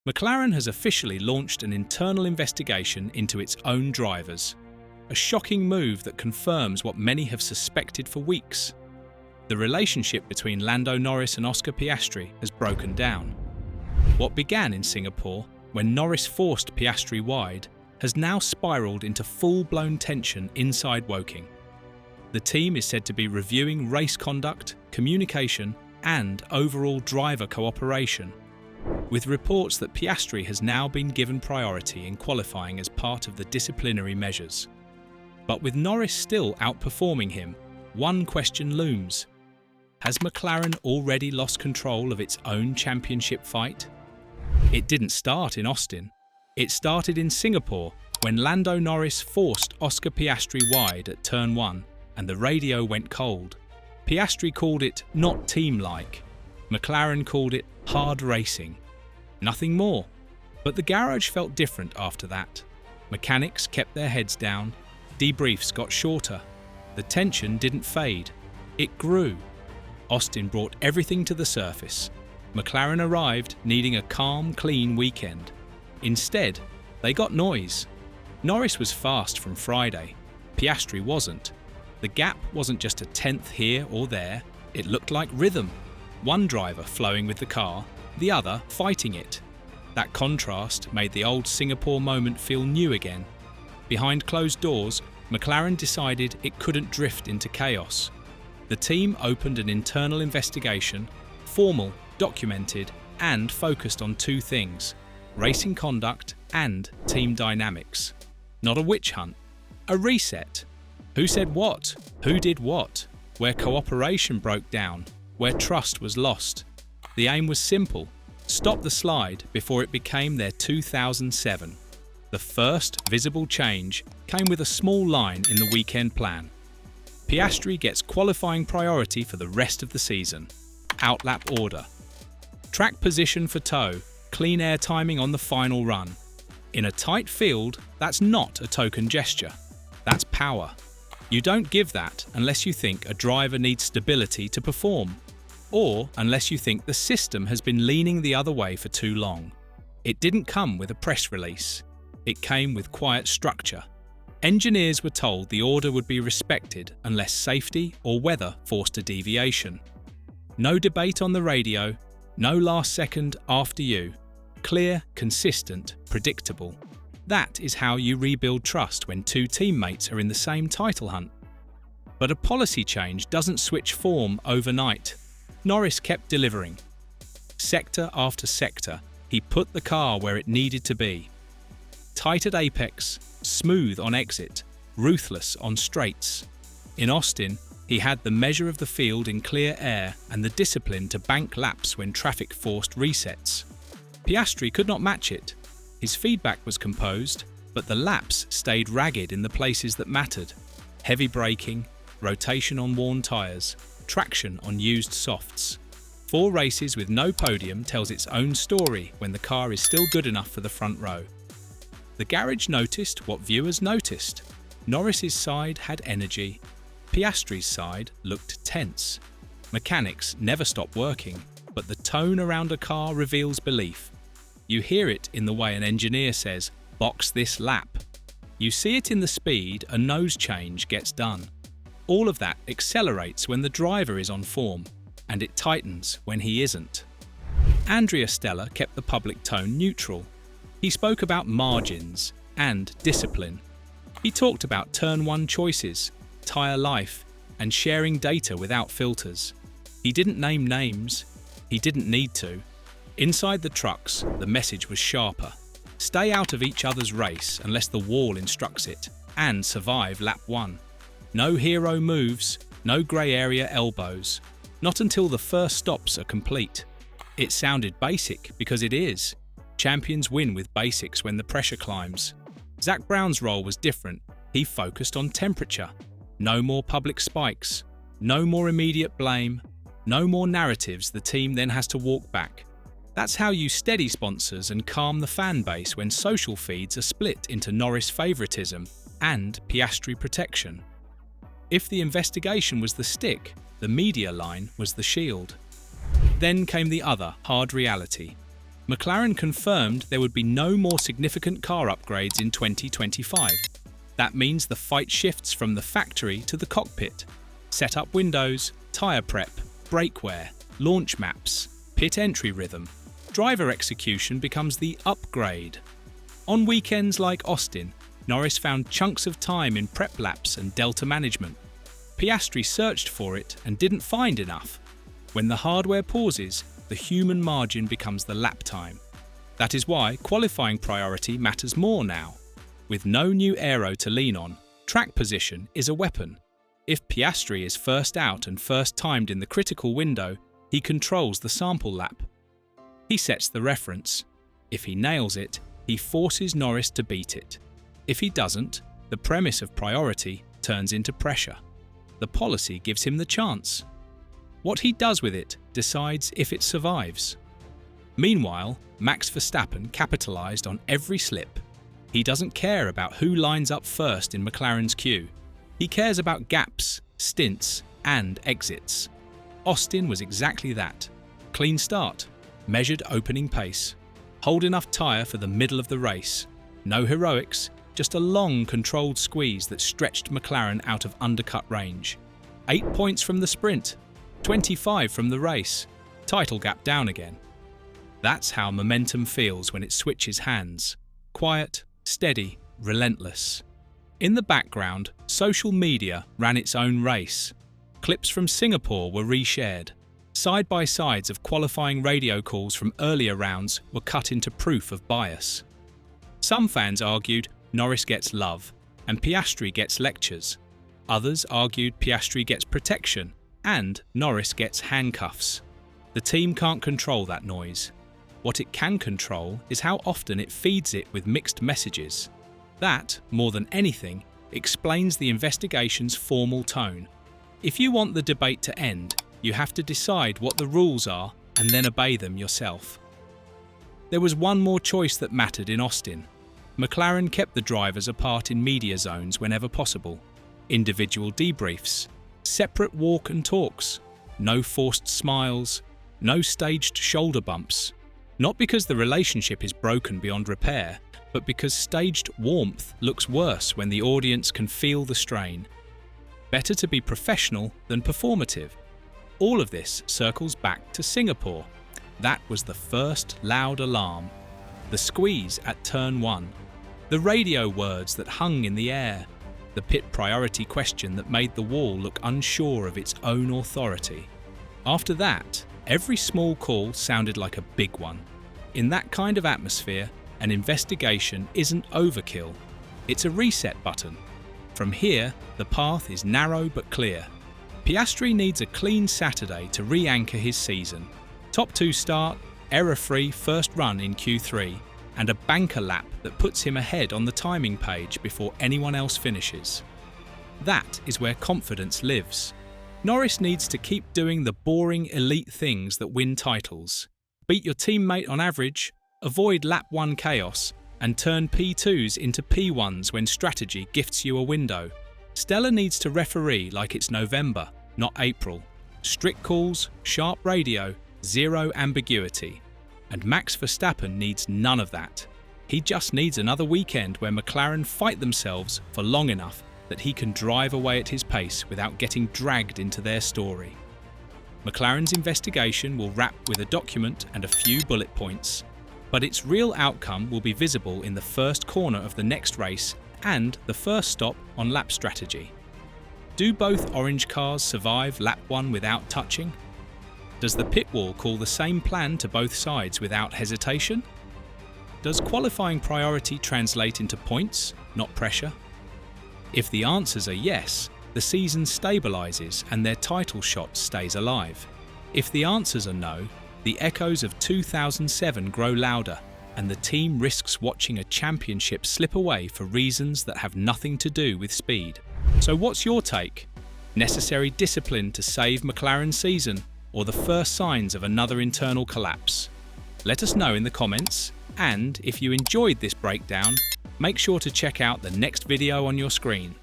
McLaren has officially launched an internal investigation into its own drivers, a shocking move that confirms what many have suspected for weeks. The relationship between Lando Norris and Oscar Piastri has broken down. What began in Singapore, when Norris forced Piastri wide, has now spiralled into full-blown tension inside Woking. The team is said to be reviewing race conduct, communication, and overall driver cooperation, with reports that Piastri has now been given priority in qualifying as part of the disciplinary measures. But with Norris still outperforming him, one question looms. Has McLaren already lost control of its own championship fight? It didn't start in Austin. It started in Singapore when Lando Norris forced Oscar Piastri wide at turn 1 and the radio went cold. Piastri called it not team-like. McLaren called it hard racing. Nothing more. But the garage felt different after that. Mechanics kept their heads down. Debriefs got shorter. The tension didn't fade. It grew. Austin brought everything to the surface. McLaren arrived needing a calm, clean weekend. Instead, they got noise. Norris was fast from Friday. Piastri wasn't. The gap wasn't just a tenth here or there. It looked like rhythm. One driver flowing with the car, the other fighting it. That contrast made the old Singapore moment feel new again. Behind closed doors, McLaren decided it couldn't drift into chaos. The team opened an internal investigation, formal, documented, and focused on two things: racing conduct and team dynamics. Not a witch hunt, a reset. Who said what? Who did what? Where cooperation broke down? Where trust was lost? The aim was simple: stop the slide before it became their 2007. The first visible change came with a small line in the weekend plan. Piastri gets qualifying priority for the rest of the season. Outlap order. Track position for tow, clean air timing on the final run. In a tight field, that's not a token gesture. That's power. You don't give that unless you think a driver needs stability to perform, or unless you think the system has been leaning the other way for too long. It didn't come with a press release. It came with quiet structure. Engineers were told the order would be respected unless safety or weather forced a deviation. No debate on the radio, no last second after you. Clear, consistent, predictable. That is how you rebuild trust when two teammates are in the same title hunt. But a policy change doesn't switch form overnight. Norris kept delivering. Sector after sector, he put the car where it needed to be. Tight at apex, smooth on exit, ruthless on straights. In Austin, he had the measure of the field in clear air and the discipline to bank laps when traffic forced resets. Piastri could not match it. His feedback was composed, but the laps stayed ragged in the places that mattered. Heavy braking, rotation on worn tyres, traction on used softs. 4 races with no podium tells its own story when the car is still good enough for the front row. The garage noticed what viewers noticed. Norris's side had energy. Piastri's side looked tense. Mechanics never stop working, but the tone around a car reveals belief. You hear it in the way an engineer says, "Box this lap." You see it in the speed a nose change gets done. All of that accelerates when the driver is on form, and it tightens when he isn't. Andrea Stella kept the public tone neutral. He spoke about margins and discipline. He talked about turn 1 choices, tyre life, and sharing data without filters. He didn't name names. He didn't need to. Inside the trucks, the message was sharper. Stay out of each other's race unless the wall instructs it, and survive lap 1. No hero moves, no grey area elbows. Not until the first stops are complete. It sounded basic because it is. Champions win with basics when the pressure climbs. Zak Brown's role was different. He focused on temperature. No more public spikes. No more immediate blame. No more narratives the team then has to walk back. That's how you steady sponsors and calm the fan base when social feeds are split into Norris favoritism and Piastri protection. If the investigation was the stick, the media line was the shield. Then came the other hard reality. McLaren confirmed there would be no more significant car upgrades in 2025. That means the fight shifts from the factory to the cockpit. Setup windows, tyre prep, brake wear, launch maps, pit entry rhythm. Driver execution becomes the upgrade. On weekends like Austin, Norris found chunks of time in prep laps and delta management. Piastri searched for it and didn't find enough. When the hardware pauses, the human margin becomes the lap time. That is why qualifying priority matters more now. With no new aero to lean on, track position is a weapon. If Piastri is first out and first timed in the critical window, he controls the sample lap. He sets the reference. If he nails it, he forces Norris to beat it. If he doesn't, the premise of priority turns into pressure. The policy gives him the chance. What he does with it decides if it survives. Meanwhile, Max Verstappen capitalised on every slip. He doesn't care about who lines up first in McLaren's queue. He cares about gaps, stints, and exits. Austin was exactly that. Clean start, measured opening pace, hold enough tyre for the middle of the race. No heroics, just a long controlled squeeze that stretched McLaren out of undercut range. 8 points from the sprint, 25 from the race, title gap down again. That's how momentum feels when it switches hands. Quiet, steady, relentless. In the background, social media ran its own race. Clips from Singapore were reshared. Side-by-sides of qualifying radio calls from earlier rounds were cut into proof of bias. Some fans argued Norris gets love and Piastri gets lectures. Others argued Piastri gets protection and Norris gets handcuffs. The team can't control that noise. What it can control is how often it feeds it with mixed messages. That, more than anything, explains the investigation's formal tone. If you want the debate to end, you have to decide what the rules are and then obey them yourself. There was one more choice that mattered in Austin. McLaren kept the drivers apart in media zones whenever possible. Individual debriefs, separate walk and talks, no forced smiles, no staged shoulder bumps. Not because the relationship is broken beyond repair, but because staged warmth looks worse when the audience can feel the strain. Better to be professional than performative. All of this circles back to Singapore. That was the first loud alarm. The squeeze at turn 1. The radio words that hung in the air. The pit priority question that made the wall look unsure of its own authority. After that, every small call sounded like a big one. In that kind of atmosphere, an investigation isn't overkill. It's a reset button. From here, the path is narrow but clear. Piastri needs a clean Saturday to re-anchor his season. Top 2 start, error-free first run in Q3, and a banker lap that puts him ahead on the timing page before anyone else finishes. That is where confidence lives. Norris needs to keep doing the boring elite things that win titles. Beat your teammate on average, avoid lap 1 chaos, and turn P2s into P1s when strategy gifts you a window. Stella needs to referee like it's November, not April. Strict calls, sharp radio, zero ambiguity. And Max Verstappen needs none of that. He just needs another weekend where McLaren fight themselves for long enough that he can drive away at his pace without getting dragged into their story. McLaren's investigation will wrap with a document and a few bullet points, but its real outcome will be visible in the first corner of the next race and the first stop on lap strategy. Do both orange cars survive lap 1 without touching? Does the pit wall call the same plan to both sides without hesitation? Does qualifying priority translate into points, not pressure? If the answers are yes, the season stabilises and their title shot stays alive. If the answers are no, the echoes of 2007 grow louder and the team risks watching a championship slip away for reasons that have nothing to do with speed. So what's your take? Necessary discipline to save McLaren's season, or the first signs of another internal collapse? Let us know in the comments, and if you enjoyed this breakdown, make sure to check out the next video on your screen.